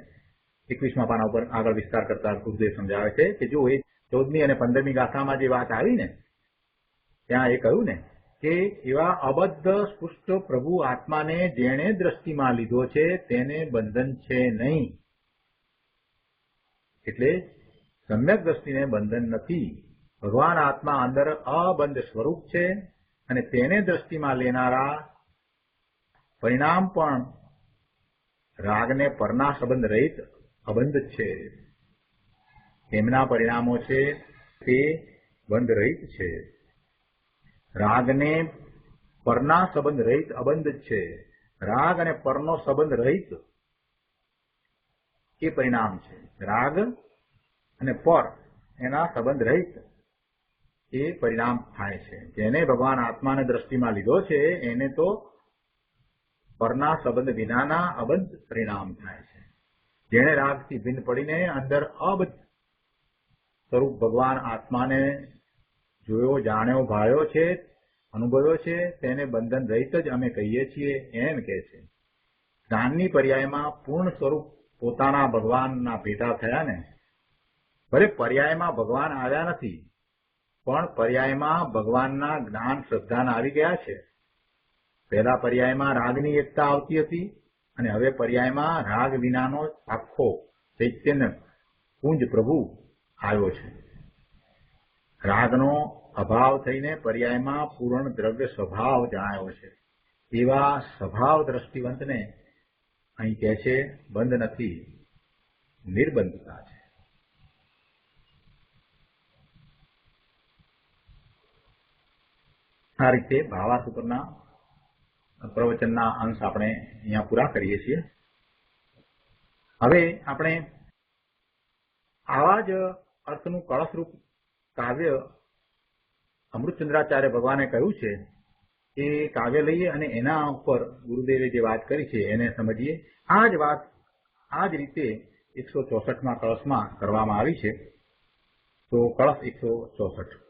Speaker 2: 21મા પાના ઉપર આગળ વિસ્તાર કરતા ગુરુદેવ સમજાવે છે કે જો એ 14મી અને 15મી ગાથામાં જે વાત આવી ને ત્યાં એ કહ્યું ને કે એવા અબદ્ધ સ્પુષ્ટ પ્રભુ આત્માને જેણે દ્રષ્ટિમાં લીધો છે તેને બંધન છે નહીં. એટલે સમ્યક દ્રષ્ટિને બંધન નથી. ભગવાન આત્મા અંદર અબંધ સ્વરૂપ છે અને તેને દ્રષ્ટિમાં લેનારા પરિણામ પણ રાગને પરના સંબંધ રહિત અબંધ છે. તેમના પરિણામો છે તે બંધ રહિત છે. રાગને પરના સંબંધ રહિત અબંધ છે. રાગ અને પરનો સંબંધ રહિત એ પરિણામ છે. રાગ અને પર એના સંબંધ રહિત એ પરિણામ થાય છે. જેને ભગવાન આત્માને દ્રષ્ટિમાં લીધો છે એને તો પરના સંબંધ વિનાના અબંધ પરિણામ થાય છે. જેણે રાગથી ભિન્ન પડીને અંદર અબંધ સ્વરૂપ ભગવાન આત્માને જોયો, જાણ્યો, ભાળ્યો છે, અનુભવ્યો છે તેને બંધન રહિત જ અમે કહીએ છીએ એમ કહે છે. જ્ઞાનની પર્યાયમાં પૂર્ણ સ્વરૂપ પોતાના ભગવાનના ભેટા થયા ને. ભલે પર્યાયમાં ભગવાન આવ્યા નથી પણ પર્યાયમાં ભગવાનના જ્ઞાન શ્રદ્ધાના આવી ગયા છે. પહેલા પર્યાયમાં રાગની એકતા આવતી હતી અને હવે પર્યાયમાં રાગ વિનાનો આખો ચૈતન્ય પુંજ પ્રભુ આવ્યો છે. રાગનો અભાવ થઈને પર્યાયમાં પૂર્ણ દ્રવ્ય સ્વભાવ જણાયો છે. એવા સ્વભાવ દ્રષ્ટિવંતને અહીં કહે છે બંધ નથી, નિર્બંધતા છે. આ રીતે ભાવાસૂત્રના પ્રવચનના અંશ આપણે અહીંયા પૂરા કરીએ છીએ. હવે આપણે આવા જ અર્થનું કળશરૂપ કાવ્ય અમૃતચંદ્રાચાર્ય ભગવાને કહ્યું છે એ કાવ્ય લઈએ અને એના ઉપર ગુરુદેવે જે વાત કરી છે એને સમજીએ. આ જ વાત આ જ રીતે 164માં કળશમાં કરવામાં આવી છે. તો કળશ 164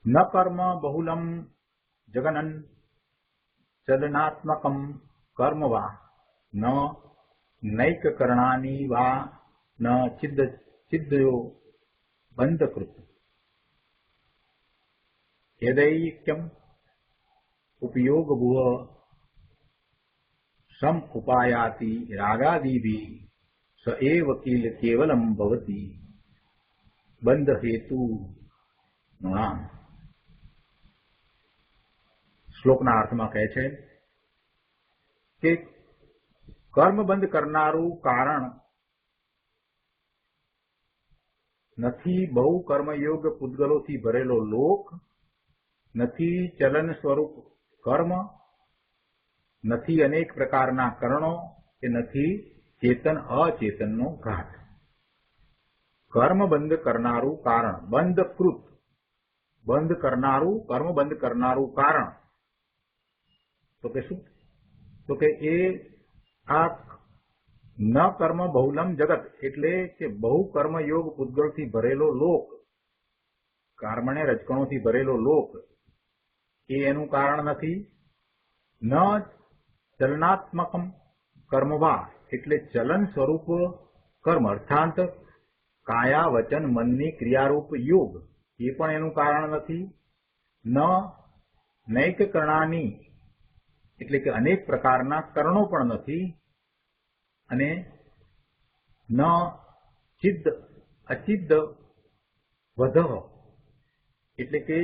Speaker 2: ન કર્મ બહુલમ જગનન ચલનાત્મકમ કર્મ વા ન નૈક કરણાની વા ન ચિદ્દયો બંધકૃત યદૈક્યમ उपयोग भूव सम उपायाति रागादिभिः स एव किल केवलम भवति બંધ હેતુ નૃણામ. શ્લોકના અર્થમાં કહે છે કે કર્મ બંધ કરનારું કારણ નથી બહુ કર્મયોગ પૂતગલોથી ભરેલો લોક, નથી ચલન સ્વરૂપ કર્મ, નથી અનેક પ્રકારના કરણો, કે નથી ચેતન અચેતનનો ઘાત. કર્મ બંધ કરનારું કારણ, બંધકૃત, બંધ કરનારું, કર્મ બંધ કરનારું કારણ, તો કે શું? તો કે એ આ ન કર્મ બહુલમ જગત, એટલે કે બહુ કર્મયોગ પૂતગલથી ભરેલો લોક, કર્મને રજકણોથી ભરેલો લોક, એ એનું કારણ નથી. ન ચલનાત્મકમ કર્મવા, એટલે ચલન સ્વરૂપ કર્મ, અર્થાંત કાયા વચન મનની ક્રિયારૂપ યોગ, એ પણ એનું કારણ નથી. ન નૈક કરણાની, એટલે કે અનેક પ્રકારના કરણો પણ નથી. અને ન ચિદ્દ અચિદ્દ વધ, એટલે કે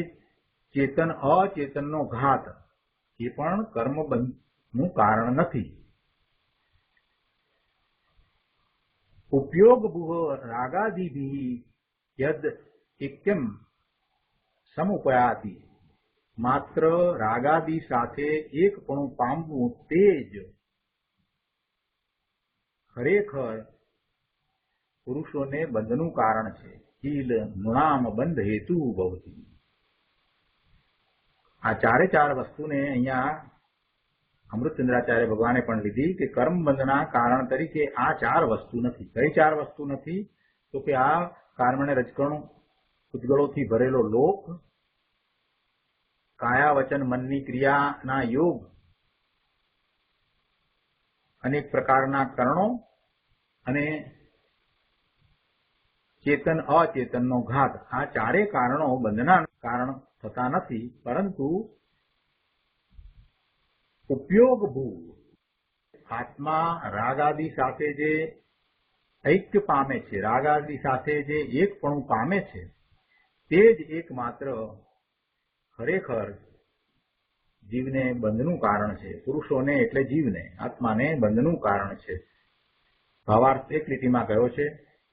Speaker 2: ચેતન અચેતનનો ઘાત, એ પણ કર્મબંધનું કારણ નથી. ઉપયોગ ભૂહ રાગાદિભિઃ યદ એક્યમ સમુપયાતિ, માત્ર રાગાદિ સાથે એકપણું પામવું તે જ ખરેખર પુરુષોને બંધનું કારણ છે. કિલ નૃણામ બંધ હેતુ ભવતી. આ ચારે ચાર વસ્તુને અહીંયા અમૃતચંદ્રાચાર્ય ભગવાને પણ લીધી કે કર્મબંધના કારણ તરીકે આ ચાર વસ્તુ નથી. કઈ ચાર વસ્તુ નથી? તો કે આ કર્મને રજકણો પૂતગલોથી ભરેલો લોક, કાયા વચન મનની ક્રિયાના યોગ, અનેક પ્રકારના કરણો, અને ચેતન અચેતનનો ઘાત. આ ચારે કારણો બંધના કારણ થતા નથી, પરંતુ ઉપયોગ ભૂ આત્મા રાગાદિ સાથે જે ઐક્ય પામે છે, રાગાદિ સાથે જે એકપણું પામે છે, તે જ એકમાત્ર ખરેખર જીવને બંધનું કારણ છે. પુરુષોને એટલે જીવને, આત્માને બંધનું કારણ છે. ભાવાર્થ એક લીટીમાં કહ્યો છે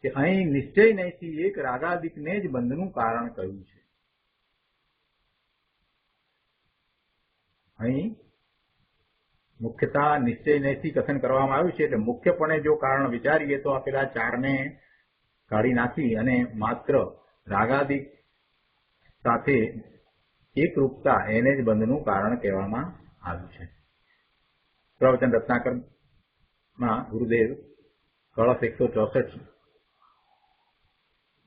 Speaker 2: કે અહીં નિશ્ચય નહીંથી એક રાગાદિકને જ બંધનું કારણ કહ્યું છે. અહીં મુખ્યતા નિશ્ચય નહીંથી કથન કરવામાં આવ્યું છે, એટલે મુખ્યપણે જો કારણ વિચારીએ તો આ પેલા ચારને કાઢી નાખી અને માત્ર રાગાદિક સાથે એકરૂપતા એને જ બંધનું કારણ કહેવામાં આવ્યું છે. પ્રવચન રત્નાકરમાં ગુરુદેવ કળશ 164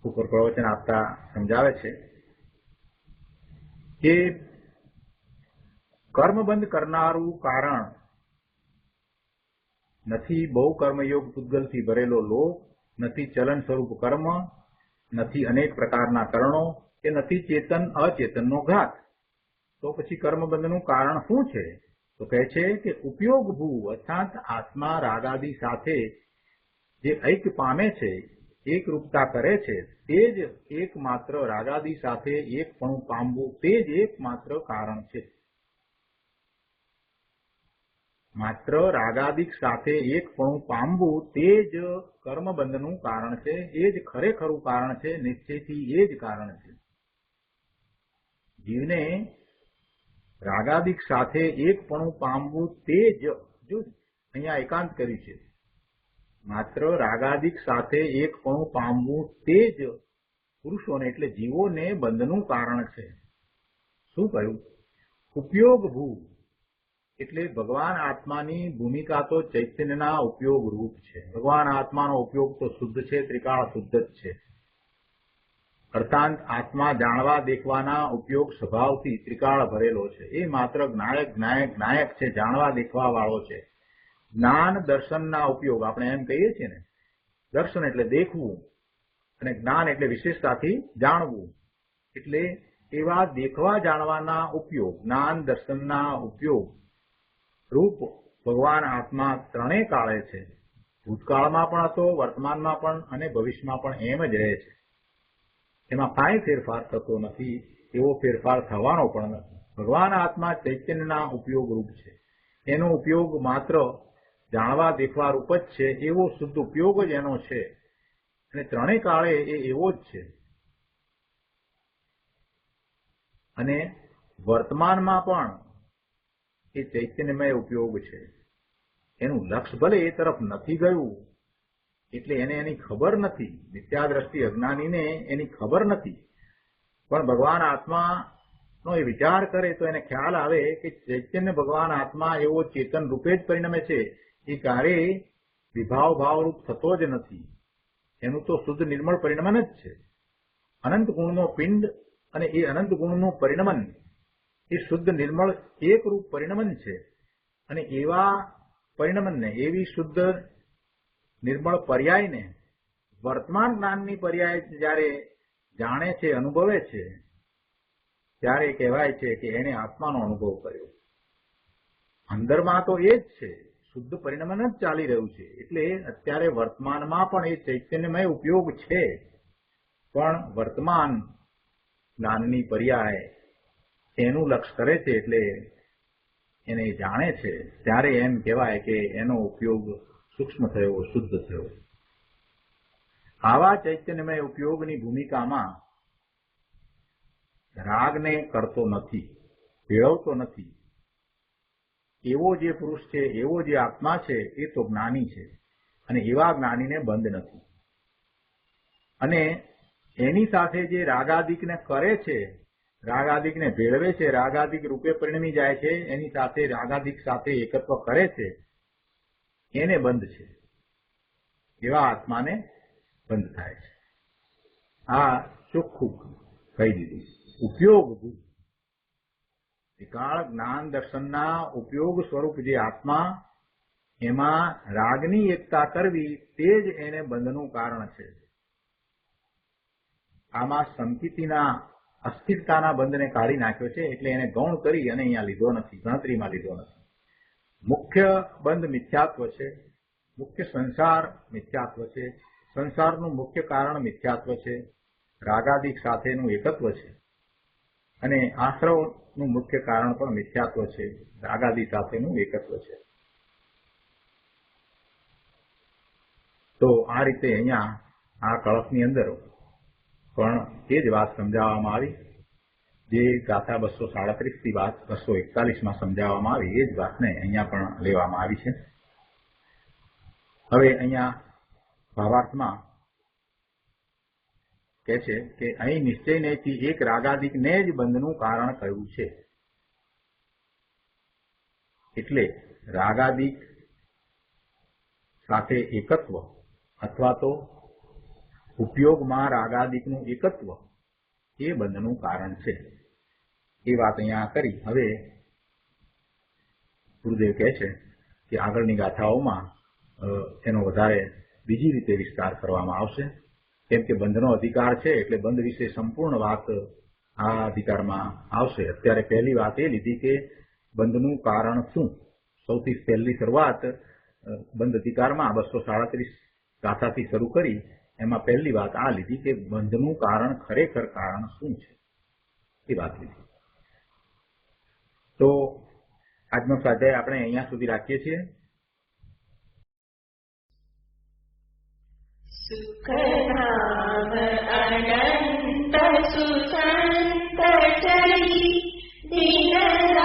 Speaker 2: ઉપર પ્રવચન આપતા સમજાવે છે કે કર્મબંધ કરનારું કારણ નથી બહુ કર્મયોગ પૂતગલથી ભરેલો લોક, નથી ચલન સ્વરૂપ કર્મ, નથી અનેક પ્રકારના કરણો, કે નથી ચેતન અચેતનનો ઘાત. તો પછી કર્મબંધનું કારણ શું છે? તો કહે છે કે ઉપયોગ ભૂ, અર્થાત આત્મા રાગાદિ સાથે જે ઐક્ય પામે છે, એકરૂપતા કરે છે, તે જ એકમાત્ર રાગાદિ સાથે એકપણું પામવું, તે જ એકમાત્ર કારણ છે. માત્ર રાગાદિક સાથે એકપણું પામવું તે જ કર્મબંધનું કારણ છે, એ જ ખરેખરું કારણ છે, નિશ્ચયથી એ જ કારણ છે. જીવને રાગાદિક સાથે એકપણું પામવું તે જ, જો અહીંયા એકાંત કર્યું છે, માત્ર રાગાદિક સાથે એકપણું પામવું તે જ પુરુષોને એટલે જીવોને બંધનું કારણ છે. શું કહ્યું? ઉપયોગ ભૂ, એટલે ભગવાન આત્માની ભૂમિકા તો ચૈતન્યના ઉપયોગ રૂપ છે. ભગવાન આત્માનો ઉપયોગ તો શુદ્ધ છે, ત્રિકાળ શુદ્ધ જ છે. અર્થાંત આત્મા જાણવા દેખવાના ઉપયોગ સ્વભાવથી ત્રિકાળ ભરેલો છે. એ માત્ર જ્ઞાયક છે, જાણવા દેખવા વાળો છે. જ્ઞાન દર્શનના ઉપયોગ આપણે એમ કહીએ છીએ ને, દર્શન એટલે દેખવું, અને જ્ઞાન એટલે વિશેષતાથી જાણવું. એટલે એવા દેખવા જાણવાના ઉપયોગ, જ્ઞાન દર્શનના ઉપયોગ રૂપ ભગવાન આત્મા ત્રણેય કાળે છે. ભૂતકાળમાં પણ હતો, વર્તમાનમાં પણ અને ભવિષ્યમાં પણ એમ જ રહે છે. એમાં કાંઈ ફેરફાર થતો નથી, એવો ફેરફાર થવાનો પણ નથી. ભગવાન આત્મા ચૈતન્યના ઉપયોગ રૂપ છે. એનો ઉપયોગ માત્ર જાણવા દેખવા રૂપ જ છે, એવો શુદ્ધ ઉપયોગ જ એનો છે. અને ત્રણેય કાળે એ એવો જ છે. અને વર્તમાનમાં પણ એ ચૈતન્યમય ઉપયોગ છે. એનું લક્ષ્ય ભલે એ તરફ નથી ગયું, એટલે એને એની ખબર નથી. મિથ્યાદ્રષ્ટિ અજ્ઞાનીને એની ખબર નથી. પણ ભગવાન આત્માનો એ વિચાર કરે તો એને ખ્યાલ આવે કે ચૈતન્ય ભગવાન આત્મા એવો ચેતન રૂપે જ પરિણમે છે. એ ક્યારેય વિભાવ ભાવરૂપ થતો જ નથી. એનું તો શુદ્ધ નિર્મળ પરિણમન જ છે. અનંત ગુણનો પિંડ અને એ અનંત ગુણનું પરિણમન એ શુદ્ધ નિર્મળ એકરૂપ પરિણમન છે. અને એવા પરિણમનને, એવી શુદ્ધ નિર્મળ પર્યાયને વર્તમાન જ્ઞાનની પર્યાય જ્યારે જાણે છે, અનુભવે છે, ત્યારે કહેવાય છે કે એણે આત્માનો અનુભવ કર્યો. અંદરમાં તો એ જ છે, શુદ્ધ પરિણમન જ ચાલી રહ્યું છે. એટલે અત્યારે વર્તમાનમાં પણ એ ચૈતન્યમય ઉપયોગ છે. પણ વર્તમાન જ્ઞાનની પર્યાય એનું લક્ષ્ય કરે છે, એટલે એને જાણે છે, ત્યારે એમ કહેવાય કે એનો ઉપયોગ સૂક્ષ્મ થયો, શુદ્ધ થયો. આવા ચૈતન્યમય ઉપયોગની ભૂમિકામાં રાગને કરતો નથી, ભેળવતો નથી. એવો જે પુરુષ છે, એવો જે આત્મા છે, એ તો જ્ઞાની છે. અને એવા જ્ઞાનીને બંધ નથી. અને એની સાથે જે રાગાદિકને કરે છે, રાગાદિકને ભેળવે છે, રાગાદિક રૂપે પરિણમી જાય છે, એની સાથે રાગાદિક સાથે એકત્વ કરે છે, એને બંધ છે. એવા આત્માને બંધ થાય છે. આ ચોખ્ખું કહી દીધું. ઉપયોગ વિકાળ જ્ઞાન દર્શનના ઉપયોગ સ્વરૂપ જે આત્મા, એમાં રાગની એકતા કરવી તે જ એને બંધનું કારણ છે. આમાં સંકિતિના અસ્થિરતાના બંધને કાઢી નાખ્યો છે. એટલે એને ગૌણ કરી અને અહીંયા લીધો નથી, ગણતરીમાં લીધો નથી. મુખ્ય બંધ મિથ્યાત્વ છે. મુખ્ય સંસાર મિથ્યાત્વ છે. સંસારનું મુખ્ય કારણ મિથ્યાત્વ છે. રાગાદિક સાથેનું એકત્વ છે. અને આશ્રવનું મુખ્ય કારણ પણ મિથ્યાત્વ છે. રાગાદિ સાથેનું એકત્વ છે. તો આ રીતે અહીંયા આ કળશની અંદર પણ એ જ વાત સમજાવવામાં આવી, જે ગાથા 237 થી વાત 241માં સમજાવવામાં આવી, એ જ વાતને અહીંયા પણ લેવામાં આવી છે. હવે અહીંયા ભાવાર્થમાં કહે છે કે અહીં નિશ્ચયનેથી એક રાગાદિકને જ બંધનું કારણ કહ્યું છે. એટલે રાગાદિક સાથે એકત્વ અથવા તો ઉપયોગમાં રાગાદિકનું એકત્વ એ બંધનું કારણ છે. એ વાત અહીંયા કરી. હવે ગુરુદેવ કહે છે કે આગળની ગાથાઓમાં એનો વધારે બીજી રીતે વિસ્તાર કરવામાં આવશે. કેમ કે બંધનો અધિકાર છે, એટલે બંધ વિશે સંપૂર્ણ વાત આ અધિકારમાં આવશે. અત્યારે પહેલી વાત એ લીધી કે બંધનું કારણ શું. સૌથી પહેલી શરૂઆત બંધ અધિકારમાં 237 ગાથાથી શરૂ કરી. એમાં પહેલી વાત આ લીધી કે બંધનું કારણ, ખરેખર કારણ શું છે, એ વાત લીધી. તો આજનો સ્વાધ્યાય આપણે અહીંયા સુધી રાખીએ છીએ.
Speaker 3: સુખધામ અનંત સુસંત ચરી દિન